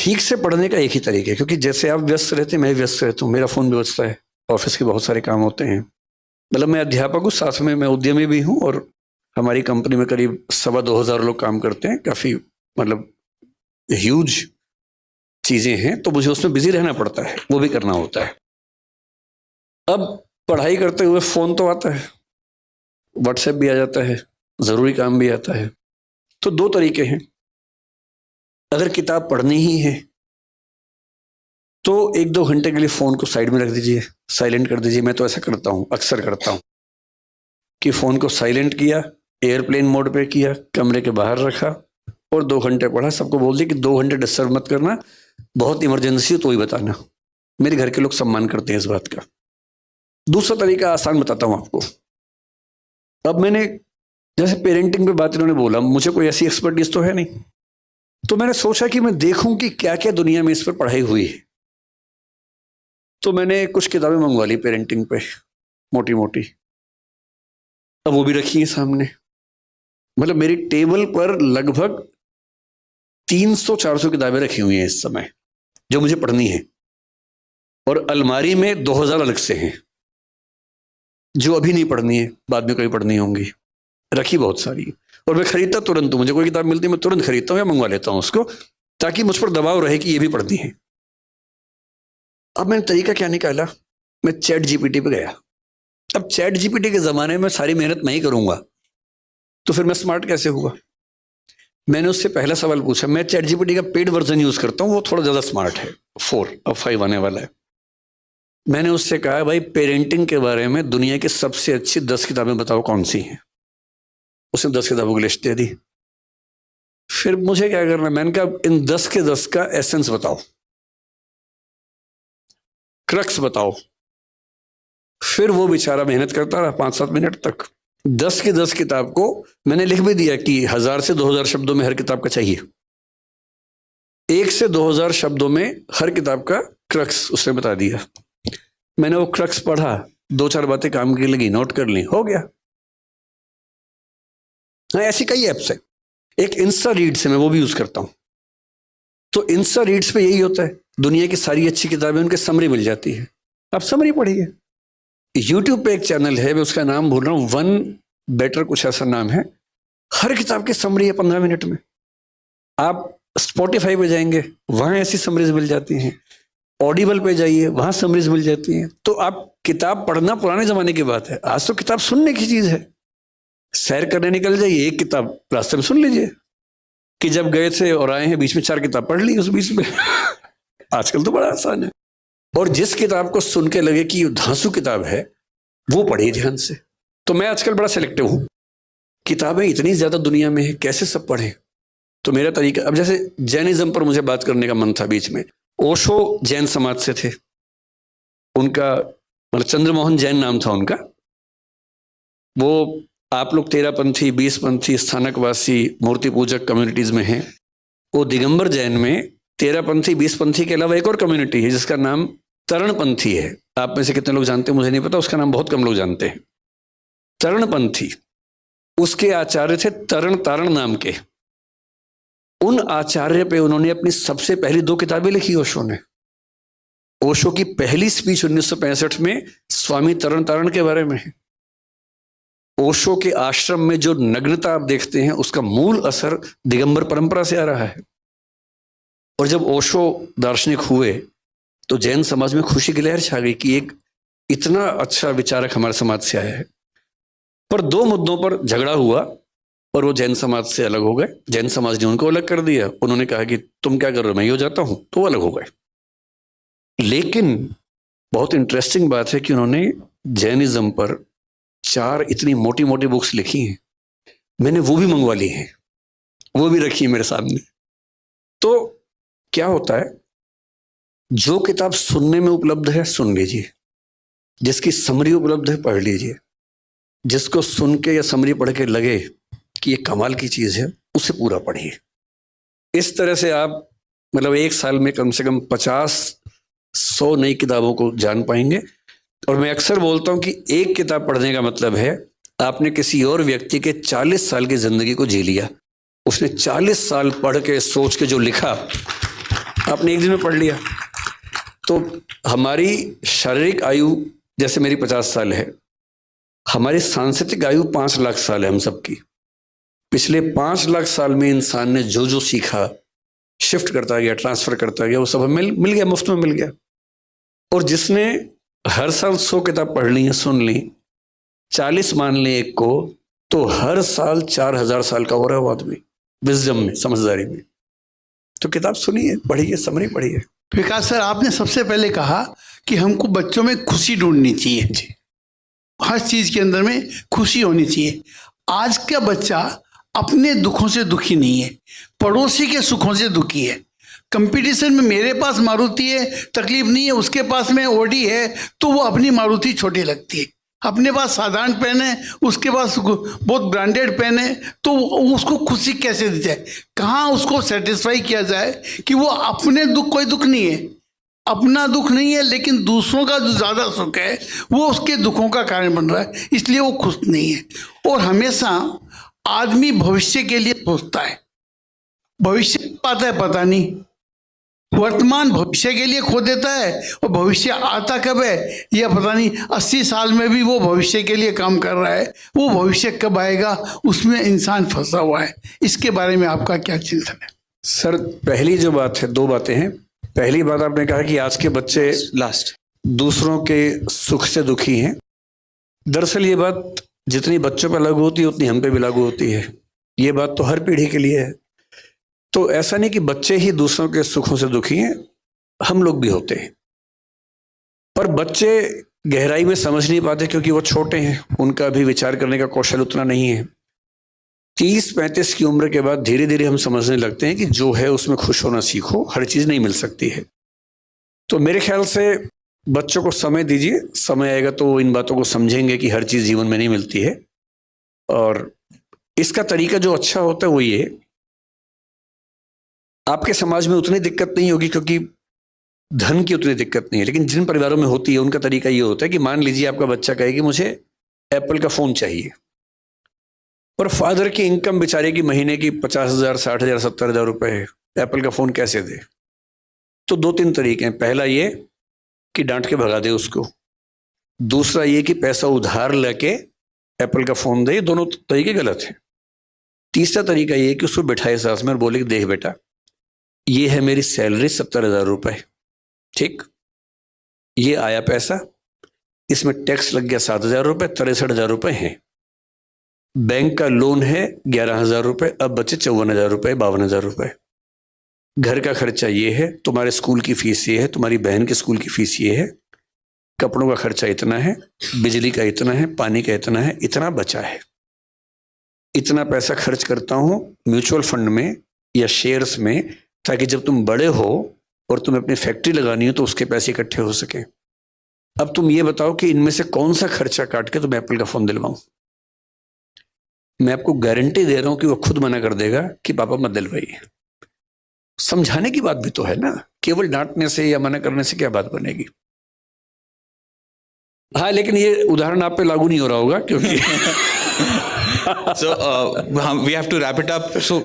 ठीक से पढ़ने का एक ही तरीका है, क्योंकि जैसे आप व्यस्त रहते हैं मैं व्यस्त रहता हूँ, मेरा फोन भी बजता है, ऑफिस के बहुत सारे काम होते हैं। मतलब मैं अध्यापक हूँ, साथ में मैं उद्यमी भी हूँ, और हमारी कंपनी में करीब 2,200 लोग काम करते हैं। काफी मतलब ह्यूज चीजें हैं, तो मुझे उसमें बिजी रहना पड़ता है, वो भी करना होता है। अब पढ़ाई करते हुए फोन तो आता है, व्हाट्सएप भी आ जाता है, जरूरी काम भी आता है। तो दो तरीके हैं। अगर किताब पढ़नी ही है तो 1-2 घंटे के लिए फोन को साइड में रख दीजिए, साइलेंट कर दीजिए। मैं तो ऐसा करता हूं, अक्सर करता हूं कि फोन को साइलेंट किया, एयरप्लेन मोड पे किया, कमरे के बाहर रखा और 2 घंटे पढ़ा। सबको बोल दिया कि 2 घंटे डिस्टर्ब मत करना, बहुत इमरजेंसी हो तो ही बताना। मेरे घर के लोग सम्मान करते हैं इस बात का। दूसरा तरीका आसान बताता हूं आपको। अब मैंने जैसे पेरेंटिंग पे बात इन्होंने बोला, मुझे कोई ऐसी एक्सपर्टीज तो है नहीं, तो मैंने सोचा कि मैं देखूं कि क्या क्या दुनिया में इस पर पढ़ाई हुई है। तो मैंने कुछ किताबें मंगवा ली पेरेंटिंग पे, मोटी मोटी। अब वो भी रखी है सामने। मतलब मेरी टेबल पर लगभग 300-400 किताबें रखी हुई हैं इस समय, जो मुझे पढ़नी है। और अलमारी में 2000 अलग से हैं, जो अभी नहीं पढ़नी है, बाद में कभी पढ़नी होंगी। रखी बहुत सारी। और मैं खरीदता तुरंत हूं, मुझे कोई किताब मिलती है मैं तुरंत खरीदता हूं या मंगवा लेता हूं उसको, ताकि मुझ पर दबाव रहे कि ये भी पढ़नी है। अब मैंने तरीका क्या निकाला, मैं चैट जीपीटी पे गया। अब चैट जीपीटी के जमाने में सारी मेहनत मैं ही करूंगा, तो फिर मैं स्मार्ट कैसे हुआ। मैंने उससे पहला सवाल पूछा। मैं चैट जीपीटी का पेड वर्जन यूज करता हूं, वो थोड़ा ज्यादा स्मार्ट है, 4 अब 5 आने वाला है। मैंने उससे कहा भाई पेरेंटिंग के बारे में दुनिया की सबसे अच्छी 10 किताबें बताओ कौन सी हैं। उसने 10 किताबों की लिस्ट दे दी। फिर मुझे क्या करना, मैंने कहा इन 10 के 10 का एसेंस बताओ, क्रक्स बताओ। फिर वो बेचारा मेहनत करता रहा 5-7 मिनट तक। 10 की 10 किताब को मैंने लिख भी दिया कि 1000 से 2000 शब्दों में हर किताब का चाहिए। 1 से 2000 शब्दों में हर किताब का क्रक्स उसने बता दिया। मैंने वो क्रक्स पढ़ा, 2-4 बातें काम की लगी, नोट कर ली, हो गया। हाँ, ऐसी कई ऐप्स है। एक इंस्टा रीड्स है, मैं वो भी यूज करता हूं। तो इंस्टा रीड्स पे यही होता है, दुनिया की सारी अच्छी किताबें उनके समरी मिल जाती है, आप समरी पढ़िए। यूट्यूब पे एक चैनल है, मैं उसका नाम भूल रहा हूँ, वन बेटर कुछ ऐसा नाम है। हर किताब की समरी है 15 मिनट में। आप स्पॉटिफाई पे जाएंगे, वहां ऐसी समरीज मिल जाती हैं। ऑडिबल पे जाइए, वहां समरीज मिल जाती हैं। तो आप किताब पढ़ना पुराने जमाने की बात है, आज तो किताब सुनने की चीज है। सैर करने निकल जाइए, एक किताब रास्ते में सुन लीजिए कि जब गए थे और आए हैं, बीच में 4 किताब पढ़ ली उस बीच में। आजकल तो बड़ा आसान है। और जिस किताब को सुन के लगे कि धांसू किताब है, वो पढ़िए ध्यान से। तो मैं आजकल बड़ा सिलेक्टिव हूं, किताबें इतनी ज्यादा दुनिया में है, कैसे सब पढ़े। तो मेरा तरीका, अब जैसे जैनिज्म पर मुझे बात करने का मन था बीच में। ओशो जैन समाज से थे, उनका मतलब चंद्रमोहन जैन नाम था उनका। वो आप लोग 13पंथी 20पंथी स्थानकवासी मूर्ति पूजक कम्युनिटीज में हैं। वो दिगंबर जैन में 13पंथी 20पंथी के अलावा एक और कम्युनिटी है जिसका नाम तरणपंथी है। आप में से कितने लोग जानते हैं मुझे नहीं पता, उसका नाम बहुत कम लोग जानते हैं। तरणपंथी, उसके आचार्य थे तरण तारण नाम के। उन आचार्य पे उन्होंने अपनी सबसे पहली 2 किताबें लिखी ओशो ने। ओशो की पहली स्पीच 1965 में स्वामी तरण तारण के बारे में है। ओशो के आश्रम में जो नग्नता आप देखते हैं, उसका मूल असर दिगंबर परंपरा से आ रहा है। और जब ओशो दार्शनिक हुए तो जैन समाज में खुशी की लहर छा गई कि एक इतना अच्छा विचारक हमारे समाज से आया है। पर 2 मुद्दों पर झगड़ा हुआ और वो जैन समाज से अलग हो गए। जैन समाज ने उनको अलग कर दिया, उन्होंने कहा कि तुम क्या कर रहे हो, मैं ही हो जाता हूं, तो वो अलग हो गए। लेकिन बहुत इंटरेस्टिंग बात है कि उन्होंने जैनिज्म पर 4 इतनी मोटी मोटी बुक्स लिखी हैं। मैंने वो भी मंगवा ली हैं, वो भी रखी है मेरे सामने। तो क्या होता है, जो किताब सुनने में उपलब्ध है सुन लीजिए, जिसकी समरी उपलब्ध है पढ़ लीजिए, जिसको सुन के या समरी पढ़ के लगे कि ये कमाल की चीज है उसे पूरा पढ़िए। इस तरह से आप मतलब एक साल में कम से कम 50-100 नई किताबों को जान पाएंगे। और मैं अक्सर बोलता हूं कि एक किताब पढ़ने का मतलब है आपने किसी और व्यक्ति के 40 साल की जिंदगी को जी लिया। उसने 40 साल पढ़ के सोच के जो लिखा, आपने एक दिन में पढ़ लिया। तो हमारी शारीरिक आयु जैसे मेरी 50 साल है, हमारी सांस्कृतिक आयु 5 लाख साल है हम सबकी। पिछले 5 लाख साल में इंसान ने जो जो सीखा, शिफ्ट करता गया, ट्रांसफर करता गया, वो सब हमें मिल गया, मुफ्त में मिल गया। और जिसने हर साल 100 किताब पढ़ ली है, सुन ली, 40 मान ली एक को, तो हर साल 4000 साल का हो रहा है वो आदमी, विजडम में, समझदारी में। तो किताब सुनिए, पढ़िए, समरी पढ़िए। विकास सर, आपने सबसे पहले कहा कि हमको बच्चों में खुशी ढूंढनी चाहिए जी, हर चीज के अंदर में खुशी होनी चाहिए। आज का बच्चा अपने दुखों से दुखी नहीं है, पड़ोसी के सुखों से दुखी है। कंपटीशन में मेरे पास मारुति है, तकलीफ नहीं है, उसके पास में ओडी है, तो वो अपनी मारुति छोटी लगती है। अपने पास साधारण पेन है, उसके पास बहुत ब्रांडेड पेन है, तो उसको खुशी कैसे दी जाए, कहाँ उसको सेटिस्फाई किया जाए कि वो अपने दुख, कोई दुख नहीं है, अपना दुख नहीं है, लेकिन दूसरों का जो ज़्यादा सुख है वो उसके दुखों का कारण बन रहा है, इसलिए वो खुश नहीं है। और हमेशा आदमी भविष्य के लिए सोचता है, भविष्य कब आता है पता नहीं, वर्तमान भविष्य के लिए खो देता है, और भविष्य आता कब है यह पता नहीं। 80 साल में भी वो भविष्य के लिए काम कर रहा है, वो भविष्य कब आएगा उसमें इंसान फंसा हुआ है। इसके बारे में आपका क्या चिंतन है? सर, पहली जो बात है, 2 बातें हैं। पहली बात आपने कहा कि आज के बच्चे दूसरों के सुख से दुखी हैं। दरअसल ये बात जितनी बच्चों पर लागू होती है उतनी हम पे भी लागू होती है। ये बात तो हर पीढ़ी के लिए है। तो ऐसा नहीं कि बच्चे ही दूसरों के सुखों से दुखी हैं, हम लोग भी होते हैं। पर बच्चे गहराई में समझ नहीं पाते क्योंकि वो छोटे हैं, उनका भी विचार करने का कौशल उतना नहीं है। 30-35 की उम्र के बाद धीरे धीरे हम समझने लगते हैं कि जो है उसमें खुश होना सीखो, हर चीज नहीं मिल सकती है। तो मेरे ख्याल से बच्चों को समय दीजिए, समय आएगा तो वो इन बातों को समझेंगे कि हर चीज जीवन में नहीं मिलती है। और इसका तरीका जो अच्छा होता है वो ये, आपके समाज में उतनी दिक्कत नहीं होगी क्योंकि धन की उतनी दिक्कत नहीं है, लेकिन जिन परिवारों में होती है उनका तरीका ये होता है कि मान लीजिए आपका बच्चा कहे कि मुझे एप्पल का फोन चाहिए, और फादर की इनकम बेचारे की महीने की 50,000, 60,000, 70,000 रुपए है, एप्पल का फोन कैसे दे? तो 2-3 तरीके हैं। पहला ये कि डांट के भगा दे उसको, दूसरा ये कि पैसा उधार लेके एप्पल का फोन दे। दोनों तरीके गलत हैं। तीसरा तरीका ये कि उसको बिठाए साथ में और बोले कि देख बेटा, ये है मेरी सैलरी 70,000 रुपए, ठीक, ये आया पैसा, इसमें टैक्स लग गया 7,000 रुपए, 63,000 रुपए हैं, बैंक का लोन है 11,000 रुपए, अब बचे 54,000 रुपए, 52,000 रुपए, घर का खर्चा ये है, तुम्हारे स्कूल की फीस ये है, तुम्हारी बहन के स्कूल की फीस ये है, कपड़ों का खर्चा इतना है, बिजली का इतना है, पानी का इतना है, इतना बचा है, इतना पैसा खर्च करता हूं म्यूचुअल फंड में या शेयर्स में, ताकि जब तुम बड़े हो और तुम्हें अपनी फैक्ट्री लगानी हो तो उसके पैसे इकट्ठे हो सके। अब तुम ये बताओ कि इनमें से कौन सा खर्चा काट के तुम्हें एप्पल का फोन दिलवाऊं? मैं आपको गारंटी दे रहा हूं कि वो खुद मना कर देगा कि पापा मत दिलवाइए। समझाने की बात भी तो है ना, केवल डांटने से या मना करने से क्या बात बनेगी? हाँ, लेकिन ये उदाहरण आप पे लागू नहीं हो रहा होगा क्योंकि So we have to wrap it up. So